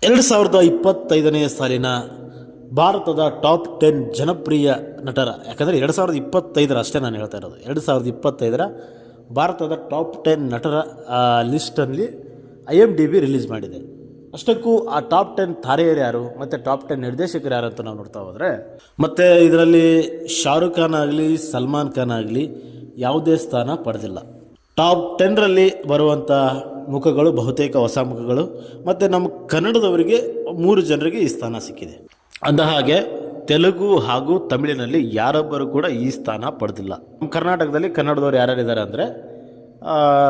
2025ನೇ ಸಾಲಿನ ಭಾರತದ ಟಾಪ್ 10 ಜನಪ್ರಿಯ ನಟರ, ಯಾಕಂದರೆ 2025 ಅಷ್ಟೇ ನಾನು ಹೇಳ್ತಾ ಇರೋದು. 2025 ಭಾರತದ ಟಾಪ್ 10 ನಟರ ಲಿಸ್ಟಲ್ಲಿ IMDb ರಿಲೀಸ್ ಮಾಡಿದೆ. ಅಷ್ಟಕ್ಕೂ ಆ ಟಾಪ್ 10 ತಾರೆಯರು ಯಾರು ಮತ್ತು ಟಾಪ್ 10 ನಿರ್ದೇಶಕರು ಯಾರು ಅಂತ ನಾವು ನೋಡ್ತಾ ಹೋದರೆ, ಮತ್ತು ಇದರಲ್ಲಿ ಶಾರುಖ್ ಖಾನ್ ಆಗಲಿ ಸಲ್ಮಾನ್ ಖಾನ್ ಆಗಲಿ ಯಾವುದೇ ಸ್ಥಾನ ಪಡೆದಿಲ್ಲ. ಟಾಪ್ 10ರಲ್ಲಿ ಬರುವಂಥ ಮುಖಗಳು ಬಹುತೇಕ ಹೊಸ ಮುಖಗಳು, ಮತ್ತು ನಮ್ಮ ಕನ್ನಡದವರಿಗೆ 3 ಜನರಿಗೆ ಈ ಸ್ಥಾನ ಸಿಕ್ಕಿದೆ. ಅಂದ ಹಾಗೆ ತೆಲುಗು ಹಾಗೂ ತಮಿಳಿನಲ್ಲಿ ಯಾರೊಬ್ಬರು ಕೂಡ ಈ ಸ್ಥಾನ ಪಡೆದಿಲ್ಲ. ನಮ್ಮ ಕರ್ನಾಟಕದಲ್ಲಿ ಕನ್ನಡದವರು ಯಾರ್ಯಾರಿದ್ದಾರೆ ಅಂದರೆ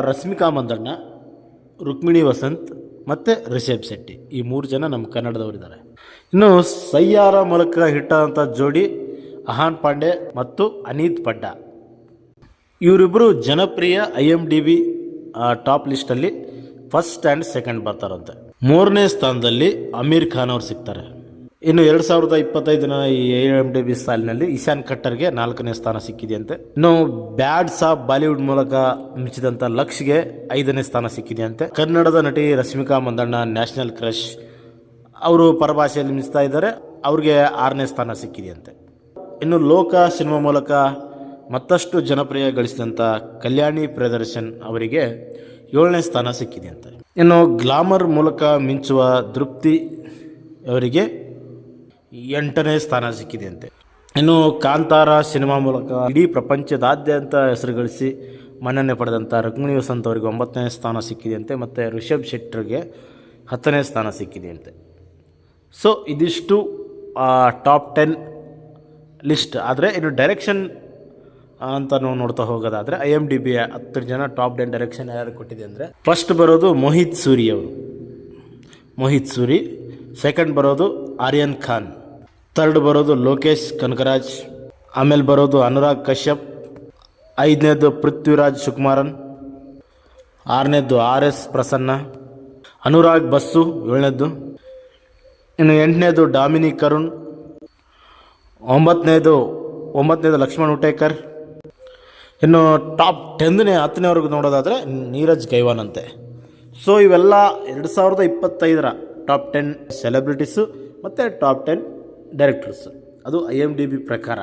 ರಶ್ಮಿಕಾ ಮಂದಣ್ಣ, ರುಕ್ಮಿಣಿ ವಸಂತ್ ಮತ್ತು ರಿಷಬ್ ಶೆಟ್ಟಿ, ಈ 3 ಜನ ನಮ್ಮ ಕನ್ನಡದವರಿದ್ದಾರೆ. ಇನ್ನು ಸಯ್ಯಾರ ಮೂಲಕ ಹಿಟ್ಟಾದಂಥ ಜೋಡಿ ಅಹಾನ್ ಪಾಂಡೆ ಮತ್ತು ಅನೀತ್ ಪಡ್ಡ, ಇವರಿಬ್ಬರು ಜನಪ್ರಿಯ IMDb ಟಾಪ್ ಲಿಸ್ಟಲ್ಲಿ ಫಸ್ಟ್ ಆ್ಯಂಡ್ ಸೆಕೆಂಡ್ ಬರ್ತಾರಂತೆ. 3ನೇ ಸ್ಥಾನದಲ್ಲಿ ಅಮೀರ್ ಖಾನ್ ಅವರು ಸಿಗ್ತಾರೆ. ಇನ್ನು 2025ನ ಈ IMDb ಸಾಲಿನಲ್ಲಿ ಇಶಾನ್ ಖಟ್ಟರ್ಗೆ 4ನೇ ಸ್ಥಾನ ಸಿಕ್ಕಿದೆಯಂತೆ. ಇನ್ನು ಬ್ಯಾಡ್ ಸಾಬ್ ಬಾಲಿವುಡ್ ಮೂಲಕ ಮಿಂಚಿದಂಥ ಲಕ್ಷ್ಗೆ 5ನೇ ಸ್ಥಾನ ಸಿಕ್ಕಿದೆಯಂತೆ. ಕನ್ನಡದ ನಟಿ ರಶ್ಮಿಕಾ ಮಂದಣ್ಣ ನ್ಯಾಷನಲ್ ಕ್ರಶ್, ಅವರು ಪರಭಾಷೆಯಲ್ಲಿ ಮಿಂಚ್ತಾ ಇದ್ದಾರೆ, ಅವ್ರಿಗೆ 6ನೇ ಸ್ಥಾನ ಸಿಕ್ಕಿದೆಯಂತೆ. ಇನ್ನು ಲೋಕ ಸಿನಿಮಾ ಮೂಲಕ ಮತ್ತಷ್ಟು ಜನಪ್ರಿಯ ಗಳಿಸಿದಂಥ ಕಲ್ಯಾಣಿ ಪ್ರಿಯದರ್ಶನ್ ಅವರಿಗೆ 7ನೇ ಸ್ಥಾನ ಸಿಕ್ಕಿದೆಯಂತೆ. ಇನ್ನು ಗ್ಲಾಮರ್ ಮೂಲಕ ಮಿಂಚುವ ತೃಪ್ತಿ ಅವರಿಗೆ 8ನೇ ಸ್ಥಾನ ಸಿಕ್ಕಿದೆಯಂತೆ. ಇನ್ನು ಕಾಂತಾರ ಸಿನಿಮಾ ಮೂಲಕ ಇಡೀ ಪ್ರಪಂಚದಾದ್ಯಂತ ಹೆಸರು ಗಳಿಸಿ ಮನ್ನಣೆ ಪಡೆದಂಥ ರುಕ್ಮಿಣಿ ವಸಂತ್ ಅವರಿಗೆ 9ನೇ ಸ್ಥಾನ ಸಿಕ್ಕಿದೆಯಂತೆ. ಮತ್ತು ರಿಷಬ್ ಶೆಟ್ಟರ್ಗೆ 10ನೇ ಸ್ಥಾನ ಸಿಕ್ಕಿದೆಯಂತೆ. ಸೊ ಇದಿಷ್ಟು ಟಾಪ್ 10 ಲಿಸ್ಟ್. ಆದರೆ ಇನ್ನು ಡೈರೆಕ್ಷನ್ ಅಂತ ನಾವು ನೋಡ್ತಾ ಹೋಗೋದಾದರೆ IMDb 10 ಜನ ಟಾಪ್ 10 ಡೈರೆಕ್ಷನ್ ಯಾರು ಕೊಟ್ಟಿದೆ ಅಂದರೆ, ಫಸ್ಟ್ ಬರೋದು ಮೋಹಿತ್ ಸೂರಿ ಅವರು, ಮೋಹಿತ್ ಸೂರಿ. ಸೆಕೆಂಡ್ ಬರೋದು ಆರ್ಯನ್ ಖಾನ್. ಥರ್ಡ್ ಬರೋದು ಲೋಕೇಶ್ ಕನಕರಾಜ್. ಆಮೇಲೆ ಬರೋದು ಅನುರಾಗ್ ಕಶ್ಯಪ್. 5ನೇದು ಪೃಥ್ವಿರಾಜ್ ಸುಕುಮಾರನ್. 6ನೇದು RS ಪ್ರಸನ್ನ. ಅನುರಾಗ್ ಬಸ್ಸು 7ನೇದು. ಇನ್ನು 8ನೇದು ಡಾಮಿನಿಕ್ ಅರುಣ್. 9ನೇದು ಲಕ್ಷ್ಮಣ್ ಹುಟೇಕರ್. ಇನ್ನು ಟಾಪ್ 10ನೇವರೆಗೂ ನೋಡೋದಾದರೆ ನೀರಜ್ ಗೈವಾನ್ ಅಂತೆ. ಸೊ ಇವೆಲ್ಲ 2025ರ ಟಾಪ್ 10 ಸೆಲೆಬ್ರಿಟೀಸು ಮತ್ತು ಟಾಪ್ 10 ಡೈರೆಕ್ಟರ್ಸು, ಅದು IMDb ಪ್ರಕಾರ.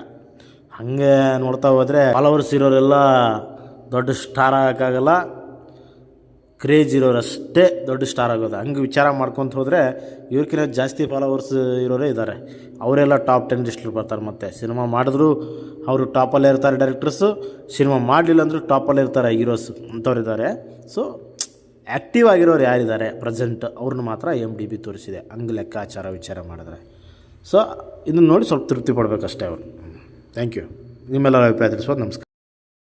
ಹಾಗೆ ನೋಡ್ತಾ ಹೋದರೆ ಫಾಲೋವರ್ಸ್ ಇರೋರೆಲ್ಲ ದೊಡ್ಡ ಸ್ಟಾರ್ ಆಗೋಕ್ಕಾಗಲ್ಲ, ಕ್ರೇಜ್ ಇರೋರಷ್ಟೇ ದೊಡ್ಡ ಸ್ಟಾರ್ ಆಗೋದು. ಹಂಗೆ ವಿಚಾರ ಮಾಡ್ಕೊತ ಹೋದರೆ ಇವ್ರಿಗಿಂತ ಜಾಸ್ತಿ ಫಾಲೋವರ್ಸ್ ಇರೋರೇ ಇದ್ದಾರೆ, ಅವರೆಲ್ಲ ಟಾಪ್ 10 ಲಿಸ್ಟಲ್ಲಿ ಬರ್ತಾರೆ. ಮತ್ತು ಸಿನಿಮಾ ಮಾಡಿದ್ರು ಅವರು ಟಾಪಲ್ಲೇ ಇರ್ತಾರೆ ಡೈರೆಕ್ಟರ್ಸು, ಸಿನಿಮಾ ಮಾಡಲಿಲ್ಲ ಅಂದರೂ ಟಾಪಲ್ಲೇ ಇರ್ತಾರೆ ಹೀರೋಸು, ಅಂಥವ್ರಿದ್ದಾರೆ. ಸೊ ಆ್ಯಕ್ಟಿವ್ ಆಗಿರೋರು ಯಾರಿದ್ದಾರೆ ಪ್ರೆಸೆಂಟ್, ಅವ್ರನ್ನ ಮಾತ್ರ IMDb ತೋರಿಸಿದೆ, ಹಂಗೆ ಲೆಕ್ಕಾಚಾರ ವಿಚಾರ ಮಾಡಿದ್ರೆ. ಸೊ ಇದನ್ನು ನೋಡಿ ಸ್ವಲ್ಪ ತೃಪ್ತಿ ಪಡಬೇಕಷ್ಟೇ ಅವರು. Thank you. ನಿಮ್ಮೆಲ್ಲರ ಅಭಿಪ್ರಾಯ ತಿಳಿಸ್ಬೋದು. ನಮಸ್ಕಾರ.